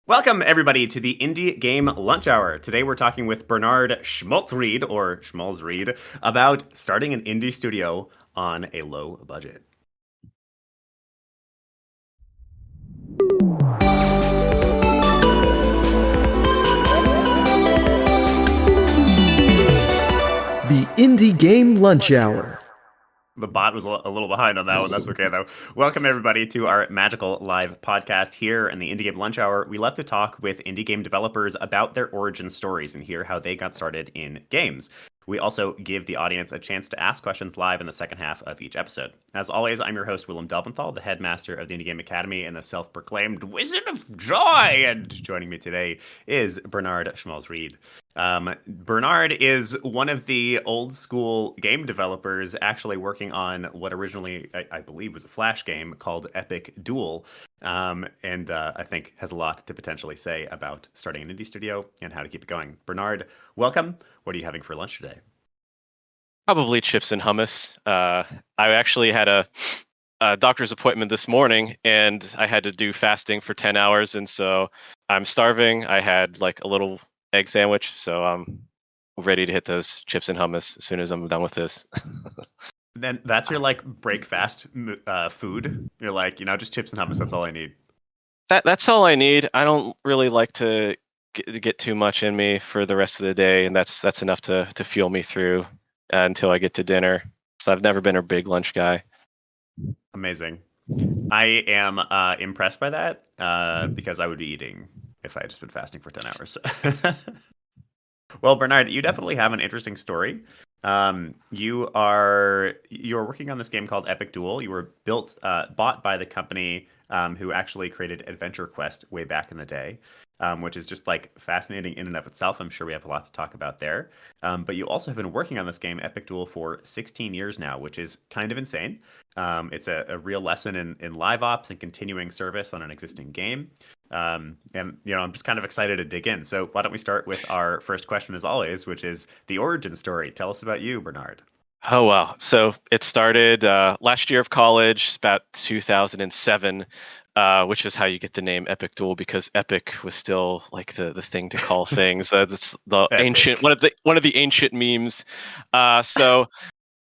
Welcome, everybody, to the Indie Game Lunch Hour. Today we're talking with Bernard Schmalzried about starting an indie studio on a low budget. The Indie Game Lunch Hour. The bot was a little behind on that one. That's okay, though. Welcome, everybody, to our magical live podcast here in the Indie Game Lunch Hour. We love to talk with indie game developers about their origin stories and hear how they got started in games. We also give the audience a chance to ask questions live in the second half of each episode. As always, I'm your host, Willem Delventhal, the headmaster of the Indie Game Academy and the self-proclaimed Wizard of Joy. And joining me today is Bernard Schmalzried. Bernard is one of the old school game developers actually working on what originally, I believe, was a Flash game called EpicDuel. And I think has a lot to potentially say about starting an indie studio and how to keep it going. Bernard, welcome. What are you having for lunch today? Probably chips and hummus. I actually had a doctor's appointment this morning, and I had to do fasting for 10 hours, and so I'm starving. I had like a little egg sandwich, so I'm ready to hit those chips and hummus as soon as I'm done with this. Then that's your like break fast food. You're like, just chips and hummus. That's all I need. That's all I need. I don't really like to get too much in me for the rest of the day, and that's enough to fuel me through until I get to dinner. So I've never been a big lunch guy. Amazing. I am impressed by that because I would be eating if I had just been fasting for 10 hours. Well, Bernard, you definitely have an interesting story. You're working on this game called EpicDuel. You were bought by the company who actually created Adventure Quest way back in the day, which is just like fascinating in and of itself. I'm sure we have a lot to talk about there. But you also have been working on this game, EpicDuel, for 16 years now, which is kind of insane. It's a real lesson in live ops and continuing service on an existing game. And I'm just kind of excited to dig in. So why don't we start with our first question, as always, which is the origin story. Tell us about you, Bernard. Oh, wow. So it started last year of college, about 2007, which is how you get the name EpicDuel, because Epic was still like the thing to call things. It's the ancient one of the ancient memes. So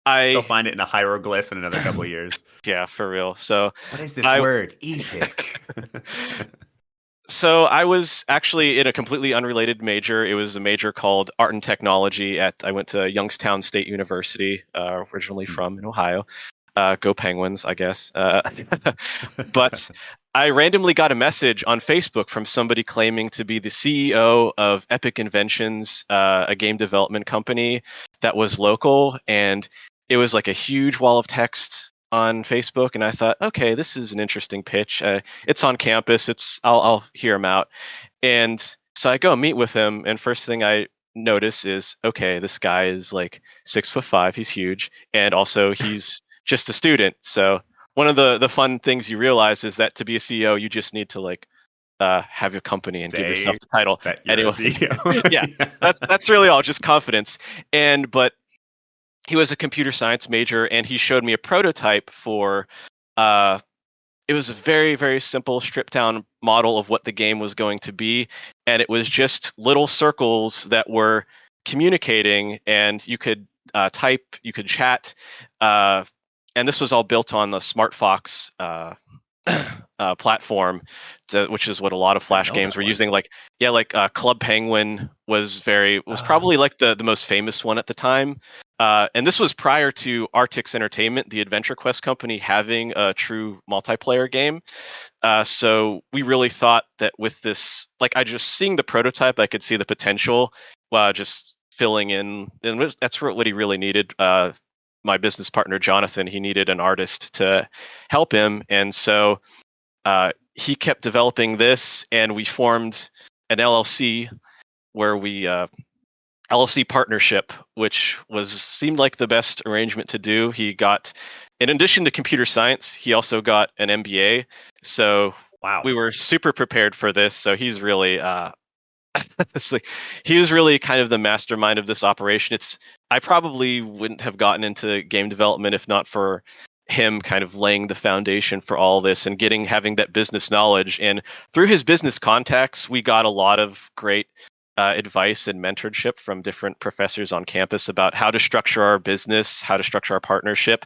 They'll find it in a hieroglyph in another couple of years. Yeah, for real. So what is this word? Epic. So I was actually in a completely unrelated major. It was a major called Art and Technology I went to Youngstown State University, originally from in Ohio. Go Penguins, I guess. But I randomly got a message on Facebook from somebody claiming to be the CEO of Epic Inventions, a game development company that was local. And it was like a huge wall of text on Facebook, and I thought, okay, this is an interesting pitch. It's on campus. I'll hear him out. And so I go meet with him, and first thing I notice is, okay, this guy is like 6'5". He's huge, and also he's just a student. So one of the fun things you realize is that to be a CEO, you just need to like have your company and give yourself the title. Anyway, yeah, that's really all, just confidence. But he was a computer science major, and he showed me a prototype for, it was a very, very simple stripped down model of what the game was going to be. And it was just little circles that were communicating, and you could type, you could chat. And this was all built on the SmartFox platform, which is what a lot of Flash games were using. Club Penguin was probably like the most famous one at the time. And this was prior to Artix Entertainment, the Adventure Quest company, having a true multiplayer game. So we really thought that with this, like, I just seeing the prototype, I could see the potential, just filling in. And that's what he really needed. My business partner, Jonathan, he needed an artist to help him. And so he kept developing this, and we formed an LLC where LLC partnership, which seemed like the best arrangement to do. He got, in addition to computer science, he also got an MBA. So wow, we were super prepared for this. So he's really, he was really kind of the mastermind of this operation. I probably wouldn't have gotten into game development if not for him kind of laying the foundation for all this and having that business knowledge. And through his business contacts, we got a lot of great advice and mentorship from different professors on campus about how to structure our business, how to structure our partnership,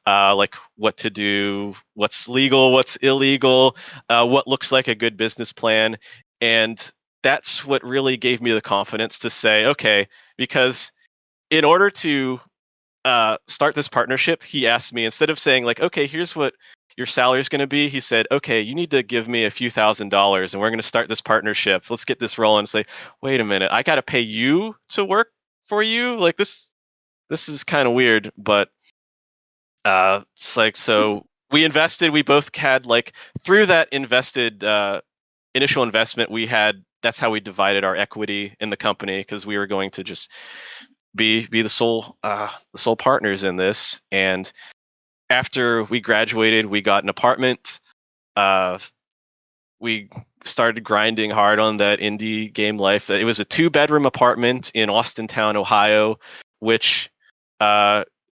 like what to do, what's legal, what's illegal, what looks like a good business plan. And that's what really gave me the confidence to say, okay, because in order to start this partnership, he asked me, instead of saying like, okay, here's what your salary is going to be, he said, okay, you need to give me a few $1,000s and we're going to start this partnership. Let's get this rolling. Say, wait a minute, I got to pay you to work for you? Like this is kind of weird, but it's like, so we invested, we both had like, through that invested initial investment, that's how we divided our equity in the company, because we were going to just be the sole partners in this. And after we graduated, we got an apartment. We started grinding hard on that indie game life. It was a 2-bedroom apartment in Austintown, Ohio, which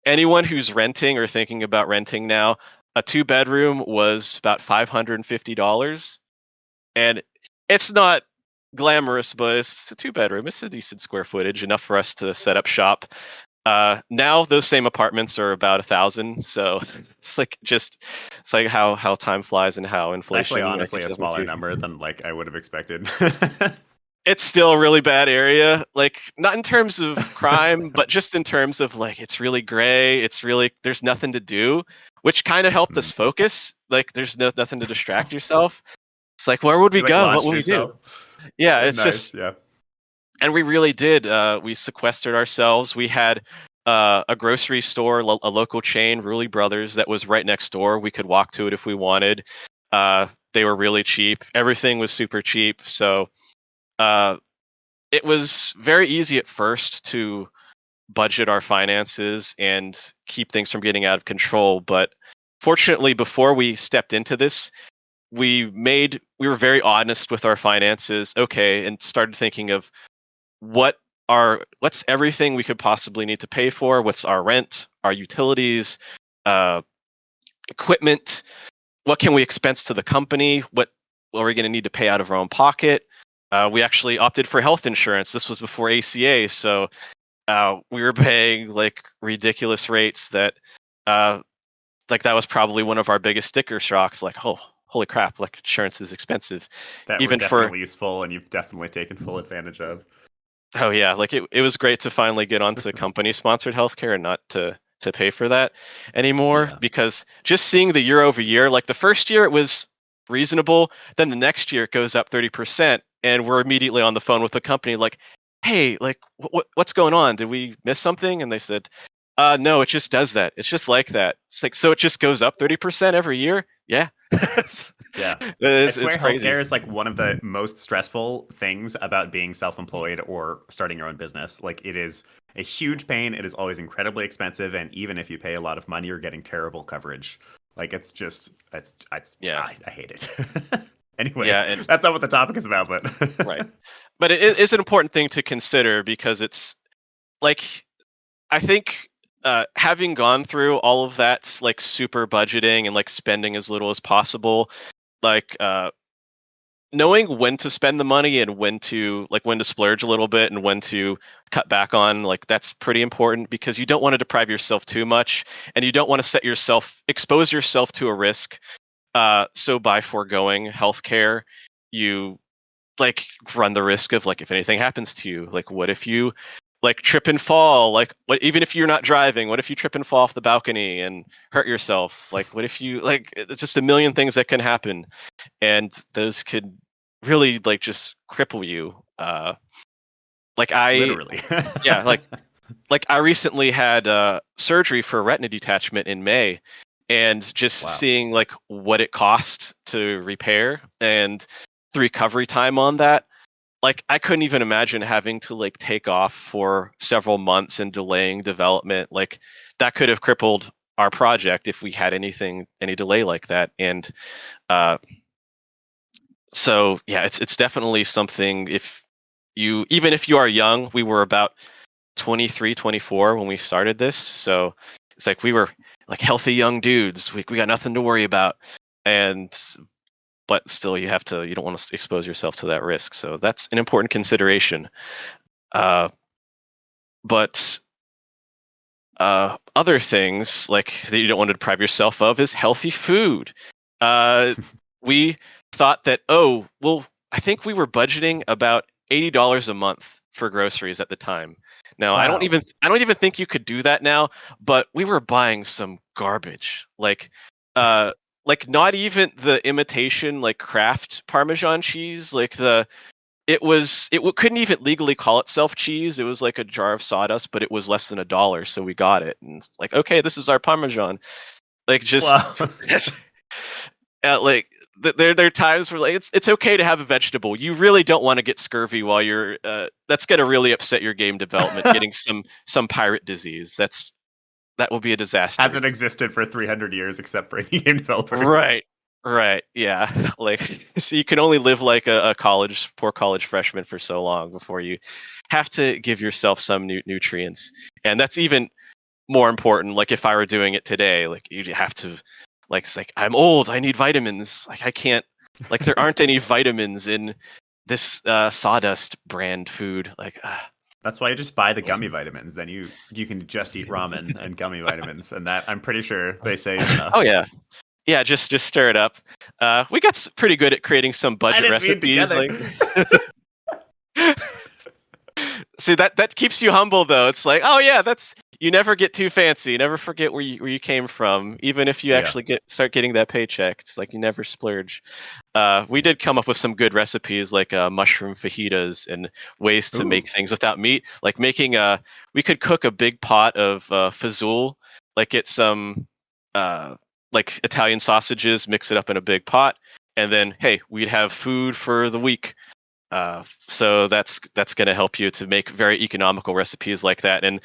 anyone who's renting or thinking about renting now, a 2-bedroom was about $550. And it's not glamorous, but it's a 2-bedroom. It's a decent square footage, enough for us to set up shop. Now those same apartments are about 1,000. So it's like how time flies and how inflation. Actually, honestly, a smaller too. number than like I would have expected. It's still a really bad area, like not in terms of crime, but just in terms of like, it's really gray. There's nothing to do, which kind of helped us focus. Like there's nothing to distract yourself. It's like, where would we go? What would we do? Yeah, it's nice, just, yeah. And we really did. We sequestered ourselves. We had a grocery store, a local chain, Rulli Brothers, that was right next door. We could walk to it if we wanted. They were really cheap. Everything was super cheap. So it was very easy at first to budget our finances and keep things from getting out of control. But fortunately, before we stepped into this, we were very honest with our finances. Okay, and started thinking of what's everything we could possibly need to pay for. What's our rent, our utilities, equipment? What can we expense to the company? What are we going to need to pay out of our own pocket? We actually opted for health insurance. This was before ACA, so we were paying like ridiculous rates. That was probably one of our biggest sticker shocks. Like, oh, holy crap! Like, insurance is expensive. That even were definitely useful, and you've definitely taken full advantage of. Oh yeah, like it was great to finally get onto company-sponsored healthcare and not to pay for that anymore. Yeah. Because just seeing the year over year, like the first year it was reasonable, then the next year it goes up 30%, and we're immediately on the phone with the company like, hey, like what's going on? Did we miss something? And they said, no, it just does that. It's just like that. It's like, so it just goes up 30% every year? Yeah. Yeah. It's crazy. Healthcare is like one of the most stressful things about being self-employed or starting your own business. Like, it is a huge pain. It is always incredibly expensive. And even if you pay a lot of money, you're getting terrible coverage. Like, I hate it. Anyway, yeah, that's not what the topic is about, but right. But it is an important thing to consider, because it's like, I think having gone through all of that, like super budgeting and like spending as little as possible, like knowing when to spend the money and when to splurge a little bit and when to cut back on, like, that's pretty important, because you don't want to deprive yourself too much, and you don't want to expose yourself to a risk. So by foregoing healthcare, you like run the risk of, like, if anything happens to you, like, what if you like trip and fall? Like, what, even if you're not driving, what if you trip and fall off the balcony and hurt yourself? Like, what if you, like, it's just a million things that can happen, and those could really like just cripple you. Literally. Yeah, like I recently had surgery for a retina detachment in May, and just seeing like what it cost to repair and the recovery time on that, like, I couldn't even imagine having to like take off for several months and delaying development. Like, that could have crippled our project if we had any delay like that. And so yeah, it's definitely something. Even if you are young, we were about 23, 24 when we started this. So it's like we were like healthy young dudes. We got nothing to worry about. But still you don't want to expose yourself to that risk. So that's an important consideration. But other things like that you don't want to deprive yourself of is healthy food. We thought that, I think we were budgeting about $80 a month for groceries at the time. Now, Wow. I don't even think you could do that now, but we were buying some garbage. Like not even the imitation like Kraft Parmesan cheese, couldn't even legally call itself cheese. It was like a jar of sawdust, but it was less than $1, so we got it. And it's like, okay, this is our Parmesan. Like just Wow. like there are times where like it's okay to have a vegetable. You really don't want to get scurvy while you're that's going to really upset your game development. Getting some pirate disease, that will be a disaster. Hasn't existed for 300 years except for indie game developers. Right, yeah. Like, so you can only live like a poor college freshman for so long before you have to give yourself some nutrients. And that's even more important. Like, if I were doing it today, like, you'd have to, like, it's like, I'm old, I need vitamins. Like, I can't, like, there aren't any vitamins in this sawdust brand food. Like, That's why you just buy the gummy vitamins. Then you can just eat ramen and gummy vitamins, and that I'm pretty sure they say is enough. Oh, yeah. Yeah, just stir it up. We got pretty good at creating some budget recipes. Like, see that keeps you humble though. It's like, oh yeah, you never get too fancy. You never forget where you came from, even if you actually start getting that paycheck. It's like you never splurge. We did come up with some good recipes like mushroom fajitas and ways to make things without meat. Like we could cook a big pot of fazool, like get some like Italian sausages, mix it up in a big pot, and then hey, we'd have food for the week. So that's going to help you to make very economical recipes like that. And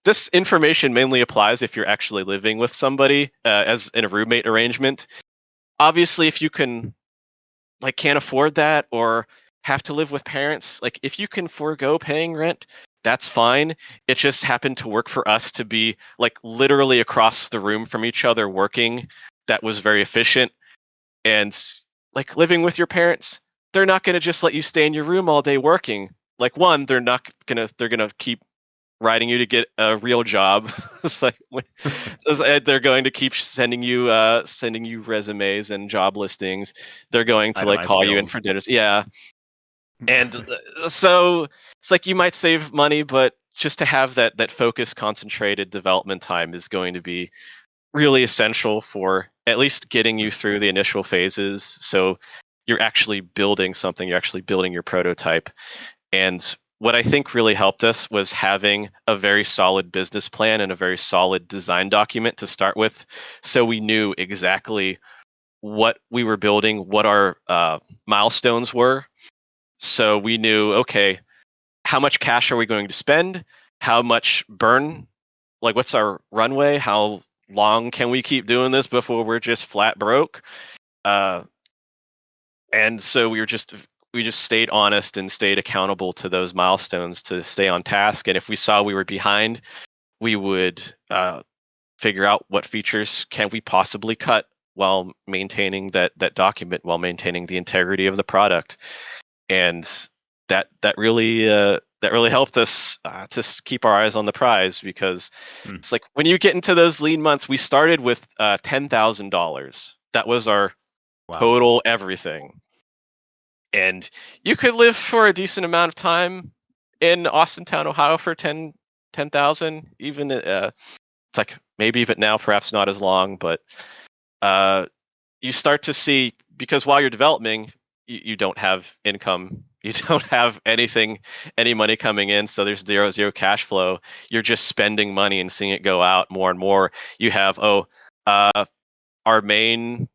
this information mainly applies if you're actually living with somebody as in a roommate arrangement. Obviously, if you can't afford that or have to live with parents, like if you can forego paying rent, that's fine. It just happened to work for us to be like literally across the room from each other working. That was very efficient. And like living with your parents, they're not going to just let you stay in your room all day working. Like one, they're going to keep writing you to get a real job. It's like they're going to keep sending you resumes and job listings. They're going to like call you in for dinners. Yeah. And so it's like you might save money, but just to have that focused, concentrated development time is going to be really essential for at least getting you through the initial phases. So you're actually building something, you're actually building your prototype. And what I think really helped us was having a very solid business plan and a very solid design document to start with. So we knew exactly what we were building, what our milestones were. So we knew, okay, how much cash are we going to spend? How much burn? Like, what's our runway? How long can we keep doing this before we're just flat broke? And so we just stayed honest and stayed accountable to those milestones to stay on task. And if we saw we were behind, we would figure out what features can we possibly cut while maintaining that document, while maintaining the integrity of the product. And that really helped us to keep our eyes on the prize, because it's like when you get into those lean months, we started with $10,000. That was our total everything. And you could live for a decent amount of time in Austintown, Ohio for 10,000. Even it's like maybe even now, perhaps not as long, but you start to see, because while you're developing, you don't have income, you don't have any money coming in, so there's zero cash flow. You're just spending money and seeing it go out more and more. You have our main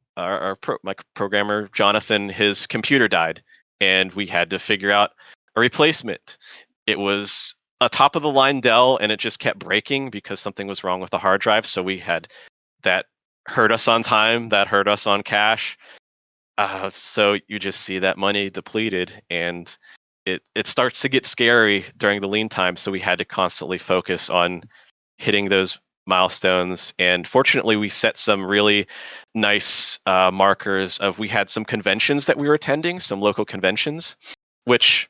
programmer Jonathan, his computer died, and we had to figure out a replacement. It was a top of the line Dell, and it just kept breaking because something was wrong with the hard drive. So we had that hurt us on time, that hurt us on cash. So you just see that money depleted, and it starts to get scary during the lean time. So we had to constantly focus on hitting those milestones. And fortunately, we set some really nice markers of we had some conventions that we were attending, some local conventions, which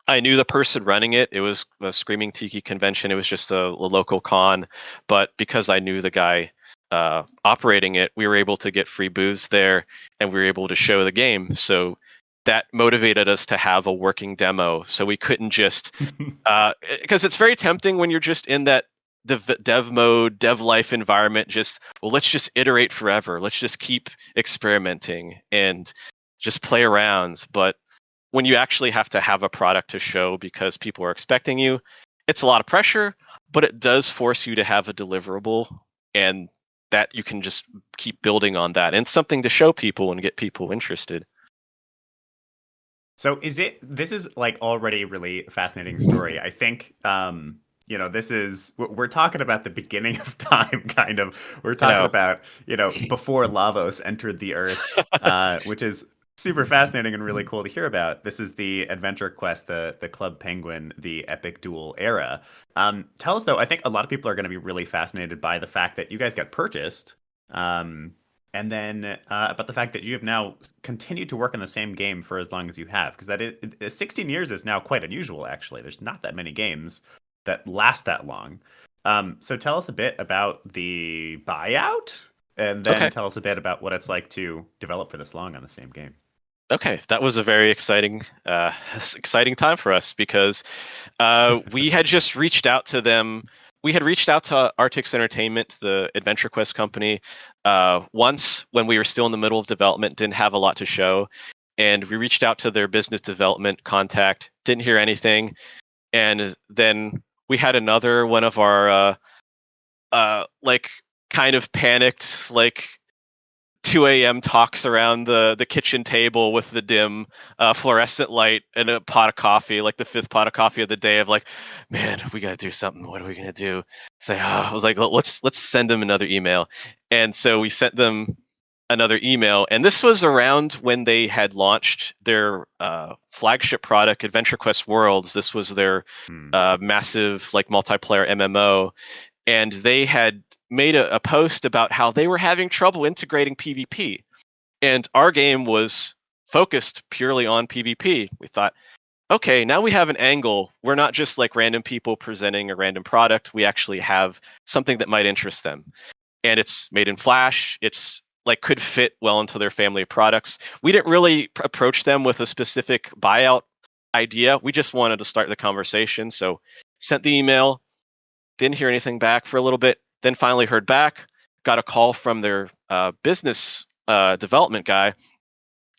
I knew the person running it. It was a Screaming Tiki convention. It was just a local con. But because I knew the guy operating it, we were able to get free booths there and we were able to show the game. So that motivated us to have a working demo. So we couldn't just, because it's very tempting when you're just in that dev mode, dev life environment, just, well, let's just iterate forever. Let's just keep experimenting and just play around. But when you actually have to have a product to show because people are expecting you, it's a lot of pressure, but it does force you to have a deliverable, and that you can just keep building on that. And it's something to show people and get people interested. So this is like already a really fascinating story. I think, we're talking about the beginning of time, kind of. We're talking about, before Lavos entered the Earth, which is super fascinating and really cool to hear about. This is the Adventure Quest, the Club Penguin, the EpicDuel era. Tell us, though, I think a lot of people are going to be really fascinated by the fact that you guys got purchased. And then about the fact that you have now continued to work on the same game for as long as you have, because 16 years is now quite unusual, actually. There's not that many games that last that long. So tell us a bit about the buyout, and then tell us a bit about what it's like to develop for this long on the same game. Okay, that was a very exciting time for us because we had just reached out to them. We had reached out to Artix Entertainment, the Adventure Quest company, once when we were still in the middle of development, didn't have a lot to show. And we reached out to their business development contact, didn't hear anything. And then we had another one of our, kind of panicked, 2 a.m. talks around the kitchen table with the dim fluorescent light and a pot of coffee, like the 5th pot of coffee of the day, of like, man, we got to do something. What are we going to do? I was like, let's send them another email. And so we sent them another email. And this was around when they had launched their flagship product, Adventure Quest Worlds. This was their massive multiplayer MMO. And they had made a post about how they were having trouble integrating PvP. And our game was focused purely on PvP. We thought, okay, now we have an angle. We're not just random people presenting a random product. We actually have something that might interest them. And it's made in Flash. It's could fit well into their family of products. We didn't really approach them with a specific buyout idea. We just wanted to start the conversation. So sent the email, didn't hear anything back for a little bit. Then finally heard back, got a call from their business development guy,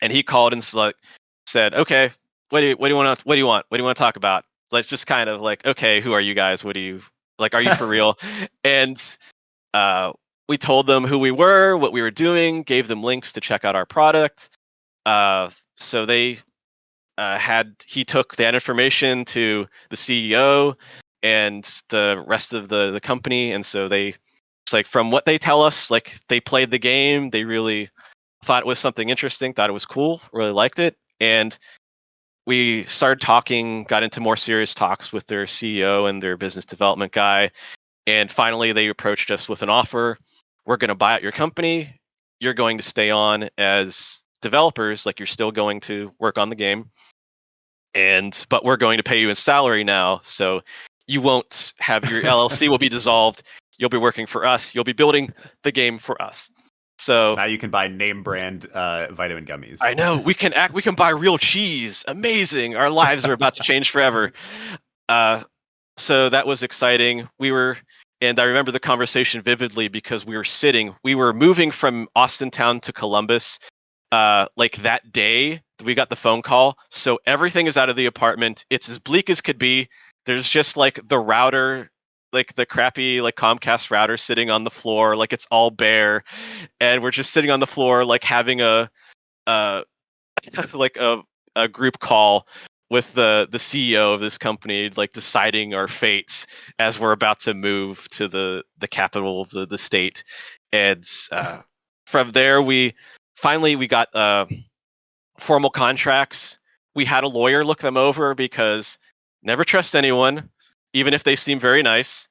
and he called and said, "Okay, what do you want? What do you want? What do you want to talk about?" Just kind of "Okay, who are you guys? What do you Are you for real?" And we told them who we were, what we were doing, gave them links to check out our product. So they he took that information to the CEO and the rest of the company, and so it's from what they tell us, they played the game, they really thought it was something interesting, thought it was cool, really liked it, and we started talking, got into more serious talks with their CEO and their business development guy, and finally they approached us with an offer. We're going to buy out your company, you're going to stay on as developers, you're still going to work on the game, but we're going to pay you in salary now, so you won't have your LLC will be dissolved. You'll be working for us. You'll be building the game for us. So now you can buy name brand vitamin gummies. I know we can buy real cheese. Amazing. Our lives are about to change forever. So that was exciting. And I remember the conversation vividly because we were moving from Austin town to Columbus. That day we got the phone call. So everything is out of the apartment. It's as bleak as could be. There's just the router, the crappy Comcast router sitting on the floor, it's all bare, and we're just sitting on the floor having a a group call with the CEO of this company, deciding our fates as we're about to move to the capital of the state. And from there we got formal contracts. We had a lawyer look them over because never trust anyone, even if they seem very nice.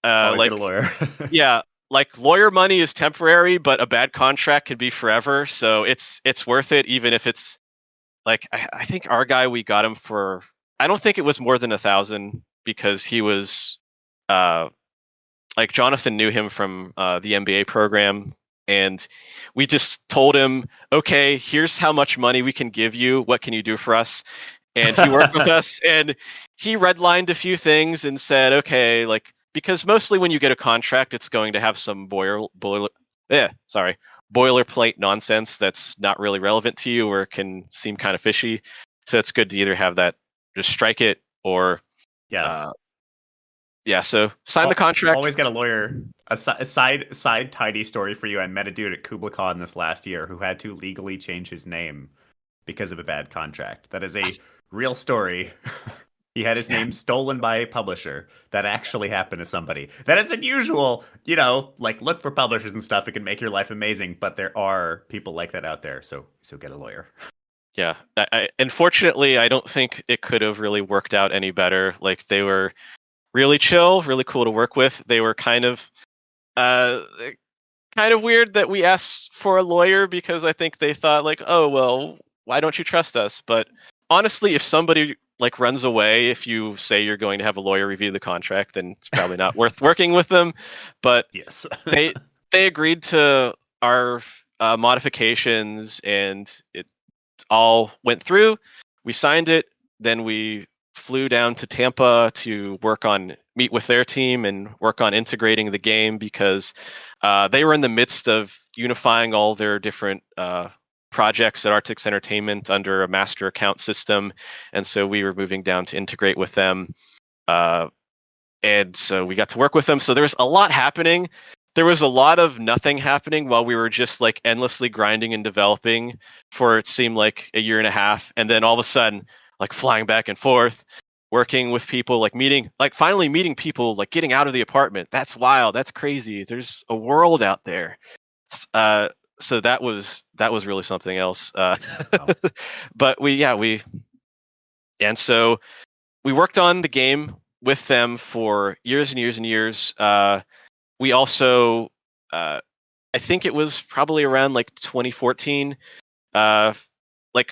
Always like get a lawyer. yeah, like lawyer money is temporary, but a bad contract can be forever. So it's worth it, even if it's like I think our guy, we got him for, I don't think it was more than 1,000, because he was uh like Jonathan knew him from the MBA program, and we just told him, okay, here's how much money we can give you. What can you do for us? And he worked with us, and he redlined a few things and said, okay, like, because mostly when you get a contract, it's going to have some boilerplate nonsense that's not really relevant to you, or can seem kind of fishy. So it's good to either have that, just strike it, or Yeah. uh, yeah. So sign the contract. Always get a lawyer. A side tidy story for you. I met a dude at KublaCon this last year who had to legally change his name because of a bad contract. That is a real story. He had his Yeah. name stolen by a publisher. That actually happened to somebody. That is unusual. You know, like, look for publishers and stuff. It can make your life amazing, but there are people like that out there. So get a lawyer. Yeah. Unfortunately, I don't think it could have really worked out any better. Like, they were really chill, really cool to work with. They were uh kind of weird that we asked for a lawyer, because I think they thought like, oh well, why don't you trust us? But honestly, if somebody like runs away, if you say you're going to have a lawyer review the contract, then it's probably not worth working with them. But Yes. they they agreed to our modifications, and it all went through. We signed it. Then we flew down to Tampa to meet with their team and work on integrating the game, because they were in the midst of unifying all their different projects at Artix Entertainment under a master account system. And so we were moving down to integrate with them. Uh, and so we got to work with them. So there's a lot happening. There was a lot of nothing happening while we were just like endlessly grinding and developing for, it seemed like, a year and a half, and then all of a sudden, like, flying back and forth, working with people, like finally meeting people, like getting out of the apartment. That's wild. That's crazy. There's a world out there. Uh, so that was really something else. Wow. But and so we worked on the game with them for years and years and years. We also, I think it was probably around like 2014, like,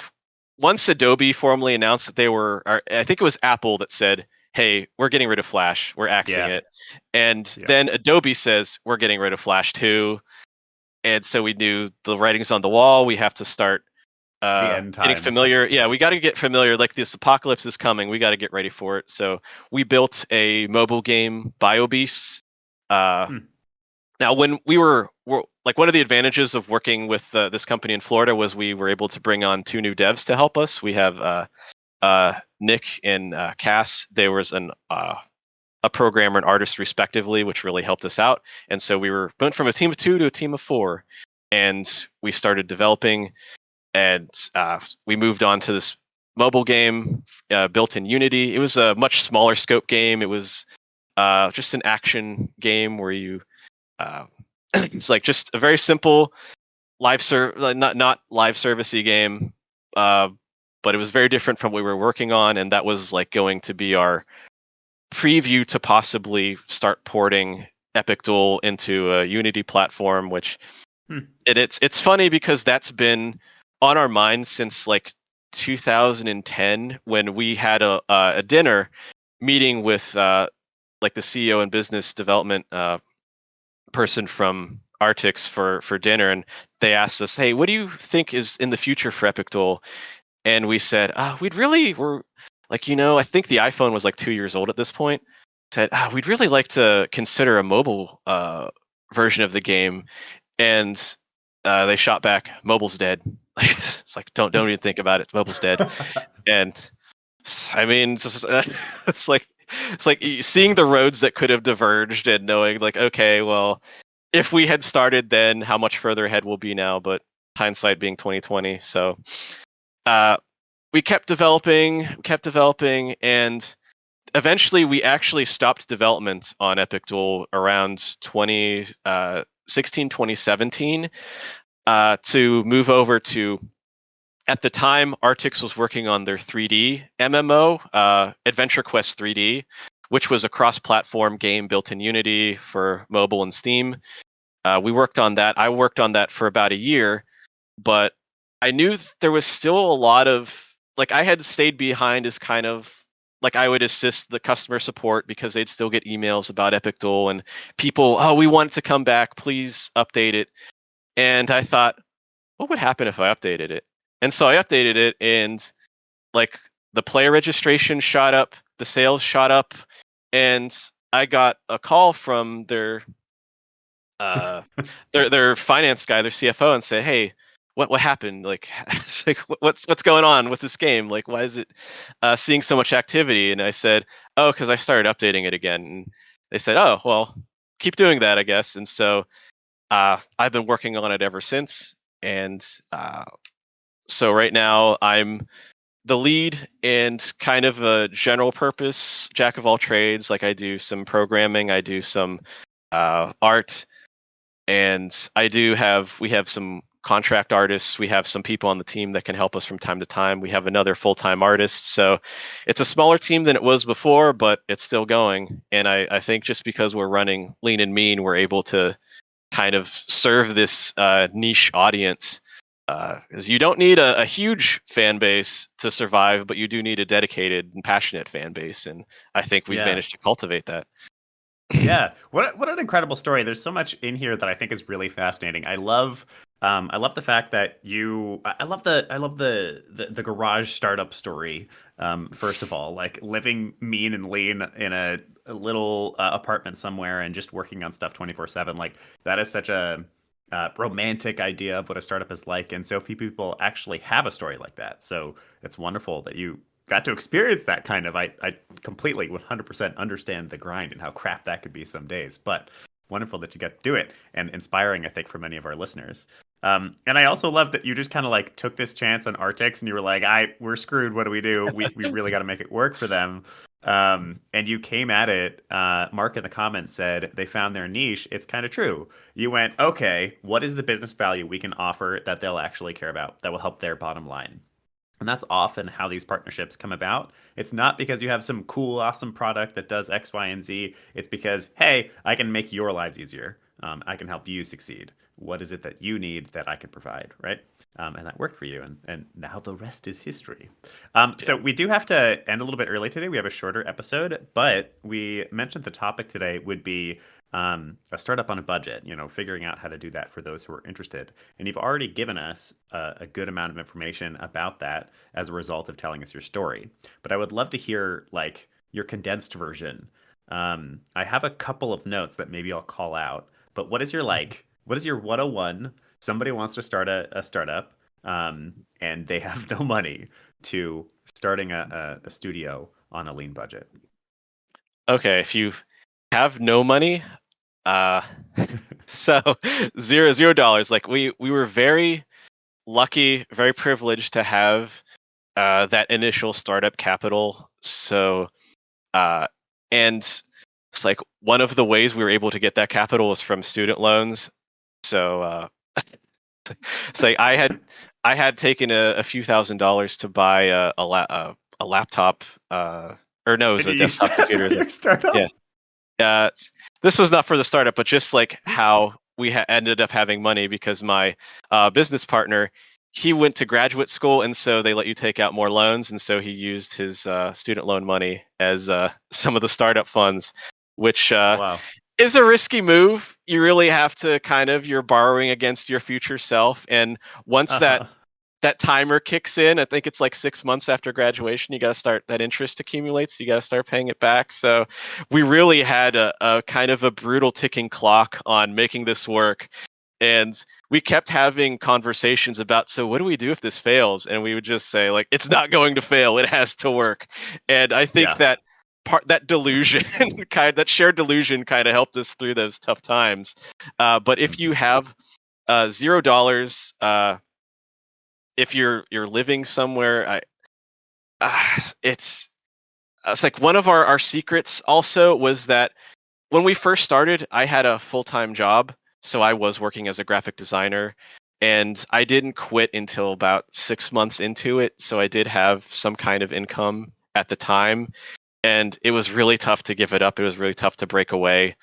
once Adobe formally announced that I think it was Apple that said, hey, we're getting rid of Flash, we're axing Yeah. it. And Yeah. then Adobe says, we're getting rid of Flash too. And so we knew the writing's on the wall. We have to start The end getting times. familiar. Yeah, we got to get familiar. Like, this apocalypse is coming. We got to get ready for it. So we built a mobile game, BioBeasts. Hmm. Now, when we're like, one of the advantages of working with this company in Florida was we were able to bring on 2 new devs to help us. We have Nick and Cass. There was a programmer and artist respectively, which really helped us out. And so we went from a team of 2 to a team of 4, and we started developing. And we moved on to this mobile game built in Unity. It was a much smaller scope game. It was just an action game where you it's like just a very simple not live servicey game, but it was very different from what we were working on, and that was like going to be our preview to possibly start porting EpicDuel into a Unity platform. Which it's funny, because that's been on our minds since like 2010, when we had a dinner meeting with like the CEO and business development person from Artix for dinner, and they asked us, "Hey, what do you think is in the future for EpicDuel?" And we said, we're like, I think the iPhone was like 2 years old at this point. Said, we'd really like to consider a mobile version of the game." And they shot back, "Mobile's dead." It's like, don't even think about it. Mobile's dead. And I mean, it's like seeing the roads that could have diverged, and knowing like, okay, well, if we had started then, how much further ahead we'll be now. But hindsight being 2020. So we kept developing, and eventually we actually stopped development on EpicDuel around 2016, 2017, to move over to, at the time, Artix was working on their 3D MMO, Adventure Quest 3D, which was a cross-platform game built in Unity for mobile and Steam. We worked on that. I worked on that for about a year, but I knew there was still a lot of like I had stayed behind as kind of like I would assist the customer support because they'd still get emails about EpicDuel and people, oh, we want it to come back, please update it. And I thought, what would happen if I updated it? And so I updated it, and like the player registration shot up, the sales shot up, and I got a call from uh, their finance guy, their CFO, and say, "Hey, what happened? Like, it's like what's going on with this game? Like, why is it seeing so much activity?" And I said, "Oh, because I started updating it again." And they said, "Oh, well, keep doing that, I guess." And so I've been working on it ever since. And so right now I'm the lead and kind of a general purpose jack of all trades. Like I do some programming, I do some art, and we have some contract artists. We have some people on the team that can help us from time to time. We have another full-time artist. So it's a smaller team than it was before, but it's still going. And I think just because we're running lean and mean, we're able to kind of serve this niche audience. Because you don't need a huge fan base to survive, but you do need a dedicated and passionate fan base. And I think we've managed to cultivate that. Yeah, what an incredible story. There's so much in here that I think is really fascinating. I love the fact that I love the garage startup story. First of all, like living mean and lean in a little apartment somewhere and just working on stuff 24/7. Like that is such a romantic idea of what a startup is like, and so few people actually have a story like that. So it's wonderful that you got to experience that kind of. I completely 100% understand the grind and how crap that could be some days, but wonderful that you got to do it, and inspiring, I think, for many of our listeners. And I also love that you just kind of like took this chance on Artix and you were like, we're screwed. What do? We really got to make it work for them. And you came at it. Mark in the comments said they found their niche. It's kind of true. You went, okay, what is the business value we can offer that they'll actually care about, that will help their bottom line? And that's often how these partnerships come about. It's not because you have some cool, awesome product that does X, Y, and Z. It's because, hey, I can make your lives easier. I can help you succeed. What is it that you need that I can provide, right? And that worked for you. And now the rest is history. So we do have to end a little bit early today. We have a shorter episode, but we mentioned the topic today would be a startup on a budget, figuring out how to do that for those who are interested. And you've already given us a good amount of information about that as a result of telling us your story. But I would love to hear like your condensed version. I have a couple of notes that maybe I'll call out, but what is your 101? Somebody wants to start a startup and they have no money to starting a studio on a lean budget. Okay, if you have no money, so $0. Like we were very lucky, very privileged to have that initial startup capital. So and it's like one of the ways we were able to get that capital was from student loans. So say I had taken a few $1,000s to buy a laptop, or no, it was a desktop computer. Your startup? Yeah. This was not for the startup, but just like how we ended up having money because my business partner, he went to graduate school, and so they let you take out more loans, and so he used his student loan money as some of the startup funds, which Wow. is a risky move. You really have to you're borrowing against your future self, and once that timer kicks in, I think it's like 6 months after graduation, you got to start, that interest accumulates, you got to start paying it back. So we really had a kind of a brutal ticking clock on making this work. And we kept having conversations about, so what do we do if this fails? And we would just say, like, it's not going to fail, it has to work. And I think that delusion, that shared delusion kind of helped us through those tough times. But if you have $0, if you're living somewhere, it's like one of our secrets also was that when we first started, I had a full-time job, so I was working as a graphic designer, and I didn't quit until about 6 months into it, so I did have some kind of income at the time. and it was really tough to give it up. It was really tough to break away.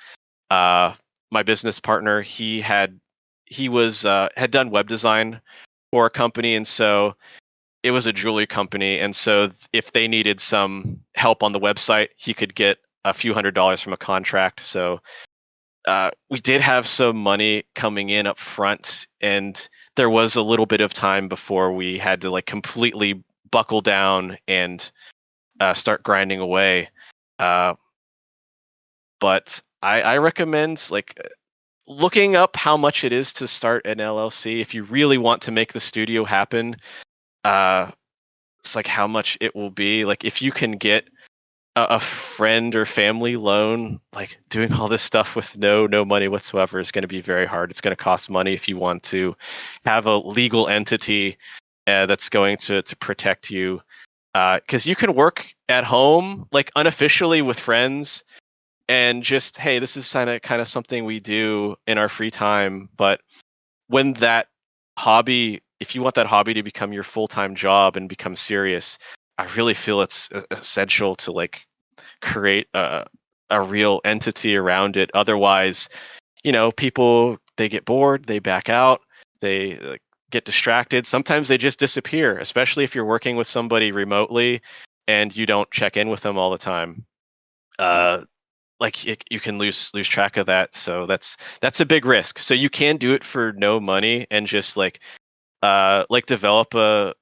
My business partner, had done web design for a company, and so it was a jewelry company, and so if they needed some help on the website, he could get a few $100s from a contract. So we did have some money coming in up front, and there was a little bit of time before we had to like completely buckle down and start grinding away. But I recommend like looking up how much it is to start an LLC if you really want to make the studio happen. It's like how much it will be. Like if you can get a friend or family loan, like doing all this stuff with no money whatsoever is going to be very hard. It's going to cost money if you want to have a legal entity that's going to protect you. Because you can work at home, like unofficially with friends, and just, hey, this is kind of something we do in our free time. But when that hobby, if you want that hobby to become your full-time job and become serious, I really feel it's essential to like create a real entity around it. Otherwise, people, they get bored, they back out, they get distracted. Sometimes they just disappear, especially if you're working with somebody remotely and you don't check in with them all the time. You can lose track of that. So that's a big risk. So you can do it for no money and just like develop a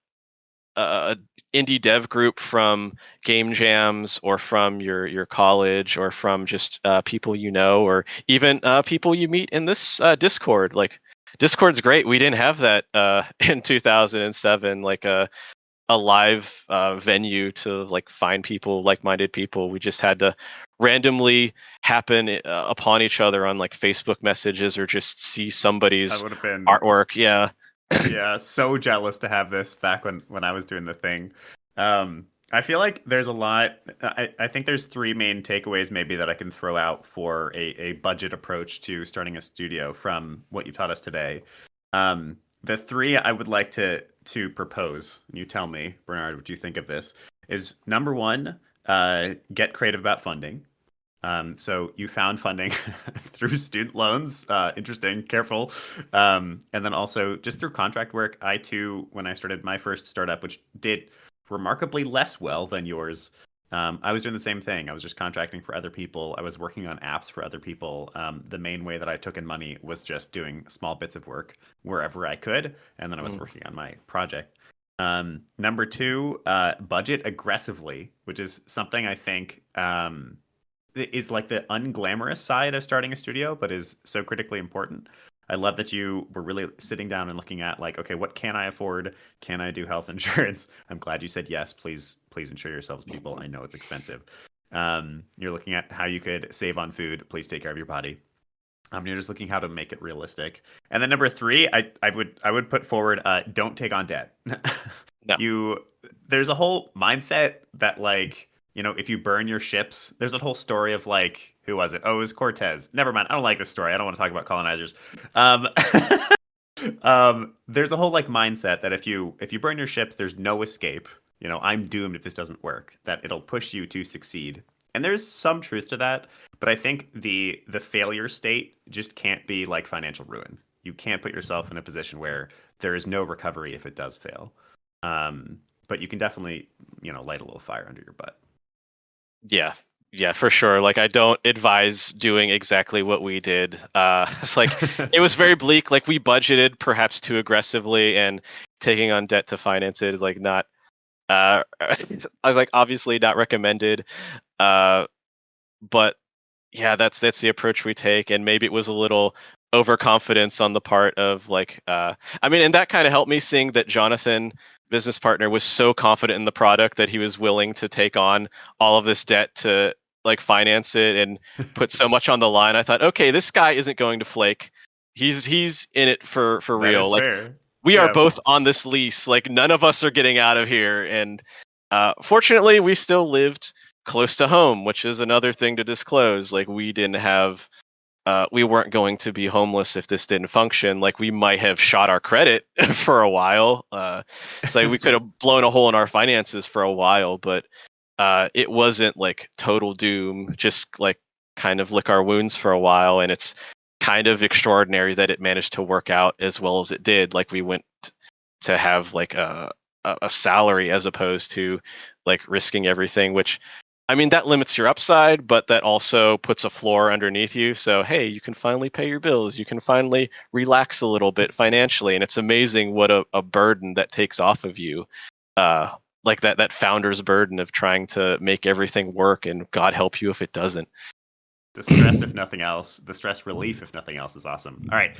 indie dev group from game jams or from your college or from just people or even people you meet in this Discord. Like Discord's great. We didn't have that in 2007, like a live venue to like find people, like-minded people. We just had to randomly happen upon each other on like Facebook messages or just see somebody's artwork. Yeah. Yeah, so jealous to have this back when I was doing the thing. I feel like there's a lot. I think there's three main takeaways maybe that I can throw out for a budget approach to starting a studio from what you taught us today. The three I would like to propose, you tell me, Bernard, what you think of this, is number one, get creative about funding. So you found funding through student loans. Interesting, careful. And then also just through contract work. I too, when I started my first startup, which did remarkably less well than yours, I was doing the same thing. I was just contracting for other people. I was working on apps for other people. The main way that I took in money was just doing small bits of work wherever I could. And then I was working on my project. Number two, budget aggressively, which is something I think is like the unglamorous side of starting a studio, but is so critically important. I love that you were really sitting down and looking at like, okay, what can I afford? Can I do health insurance? I'm glad you said yes. Please insure yourselves, people. I know it's expensive. You're looking at how you could save on food. Please take care of your body. You're just looking how to make it realistic. And then number three, I would put forward, don't take on debt. No. There's a whole mindset that like, if you burn your ships, there's that whole story of like, who was it? Oh, it was Cortez. Never mind. I don't like this story. I don't want to talk about colonizers. There's a whole like mindset that if you burn your ships, there's no escape. I'm doomed if this doesn't work. That it'll push you to succeed. And there's some truth to that, but I think the failure state just can't be like financial ruin. You can't put yourself in a position where there is no recovery if it does fail. But you can definitely, light a little fire under your butt. Yeah, for sure. Like, I don't advise doing exactly what we did. It's like, it was very bleak. Like, we budgeted perhaps too aggressively, and taking on debt to finance it is like not, I was like, obviously not recommended. But yeah, that's the approach we take. And maybe it was a little overconfidence on the part of like, and that kind of helped me, seeing that Jonathan, business partner, was so confident in the product that he was willing to take on all of this debt to like finance it and put so much on the line. I thought, okay, this guy isn't going to flake. He's in it for real. Like, fair. we are both on this lease. Like, none of us are getting out of here. And fortunately, we still lived close to home, which is another thing to disclose. Like, we didn't have we weren't going to be homeless if this didn't function. Like, we might have shot our credit for a while. So we could have blown a hole in our finances for a while, but it wasn't like total doom, just like kind of lick our wounds for a while, and it's kind of extraordinary that it managed to work out as well as it did. Like we went to have like a salary as opposed to like risking everything, which I mean that limits your upside, but that also puts a floor underneath you. So hey, you can finally pay your bills, you can finally relax a little bit financially, and it's amazing what a burden that takes off of you. Like that founder's burden of trying to make everything work, and God help you if it doesn't. The stress, if nothing else, the stress relief, if nothing else, is awesome. All right.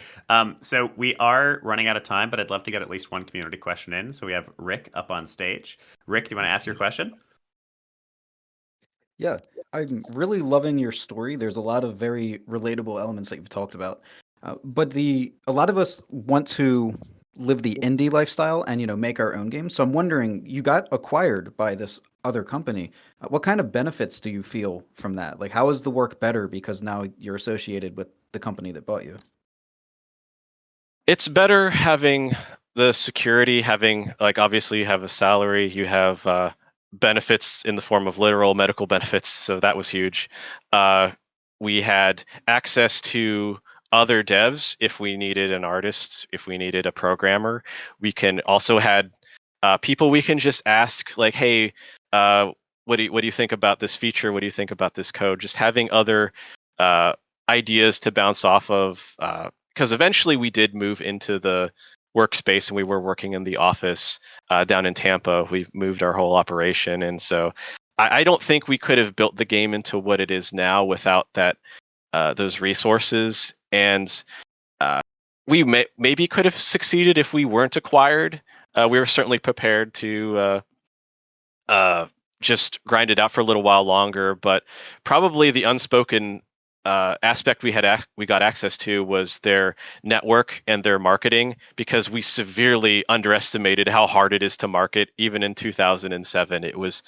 So we are running out of time, but I'd love to get at least one community question in. So we have Rick up on stage. Rick, do you want to ask your question? Yeah, I'm really loving your story. There's a lot of very relatable elements that you've talked about. But a lot of us want to live the indie lifestyle and, make our own games. So I'm wondering, you got acquired by this other company. What kind of benefits do you feel from that? Like, how is the work better because now you're associated with the company that bought you? It's better having the security, having like obviously you have a salary, you have benefits in the form of literal medical benefits, so that was huge. Uh, we had access to other devs if we needed an artist, if we needed a programmer. We can also had people we can just ask like, hey, what do you think about this feature? What do you think about this code? Just having other uh, ideas to bounce off of. Because eventually we did move into the workspace and we were working in the office down in Tampa. We moved our whole operation, and so I don't think we could have built the game into what it is now without that those resources. And we maybe could have succeeded if we weren't acquired. We were certainly prepared to just grind it out for a little while longer, but probably the unspoken aspect we got access to was their network and their marketing, because we severely underestimated how hard it is to market. Even in 2007, it was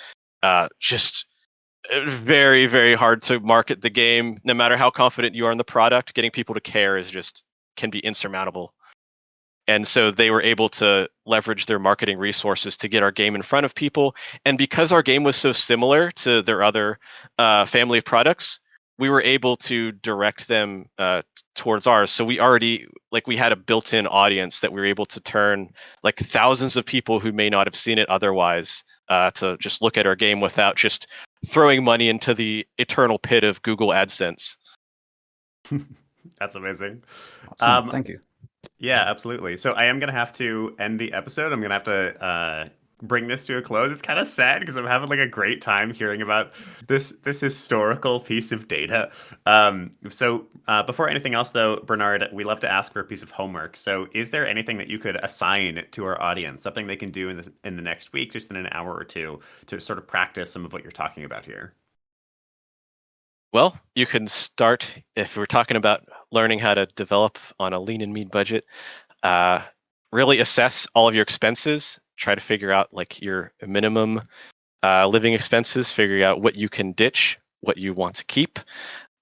just very, very hard to market the game. No matter how confident you are in the product, getting people to care is just can be insurmountable. And so they were able to leverage their marketing resources to get our game in front of people. And because our game was so similar to their other family of products, we were able to direct them towards ours. So we had a built-in audience that we were able to turn like thousands of people who may not have seen it otherwise to just look at our game without just throwing money into the eternal pit of Google AdSense. That's amazing. Awesome. Thank you. Yeah, absolutely. So I am going to have to end the episode. I'm going to have to bring this to a close. It's kind of sad because I'm having like a great time hearing about this historical piece of data. So before anything else, though, Bernard, we love to ask for a piece of homework. So is there anything that you could assign to our audience, something they can do in the next week, just in an hour or two, to sort of practice some of what you're talking about here? Well, you can start, if we're talking about learning how to develop on a lean and mean budget, uh, really assess all of your expenses, try to figure out like your minimum living expenses, figuring out what you can ditch, what you want to keep.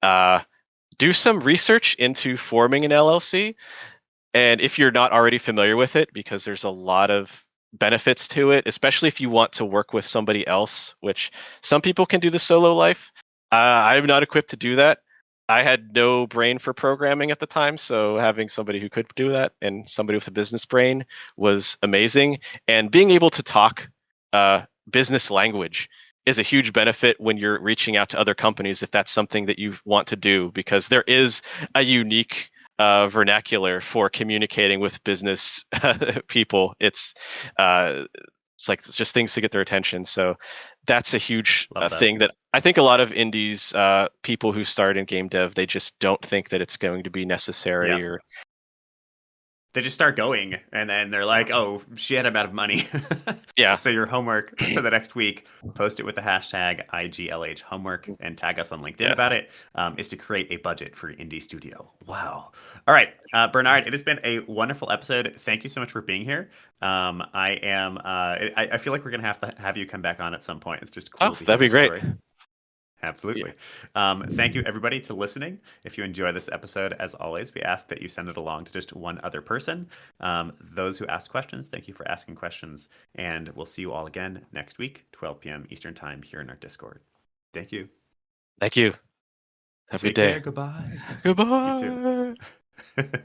Do some research into forming an LLC. And if you're not already familiar with it, because there's a lot of benefits to it, especially if you want to work with somebody else, which some people can do the solo life. I'm not equipped to do that. I had no brain for programming at the time, so having somebody who could do that and somebody with a business brain was amazing. And being able to talk business language is a huge benefit when you're reaching out to other companies, if that's something that you want to do, because there is a unique vernacular for communicating with business people. It's like it's just things to get their attention. So that's a huge Love that. thing that I think a lot of indies people who start in game dev, they just don't think that it's going to be necessary. Yeah. Or They just start going, and then they're like, "Oh, shit, I'm out of money." yeah, So your homework for the next week, post it with the hashtag IGLH homework and tag us on LinkedIn Yeah. about it, is to create a budget for indie studio. Wow. All right, Bernard, it has been a wonderful episode. Thank you so much for being here. I feel like we're gonna have to have you come back on at some point. It's just cool to hear that'd be this great. story. Absolutely. Thank you, everybody, to listening. If you enjoy this episode, as always, we ask that you send it along to just one other person. Those who ask questions, thank you for asking questions. And we'll see you all again next week, 12 p.m. Eastern Time, here in our Discord. Thank you. Thank you. Have a Take good day. care. Goodbye. Goodbye. You too.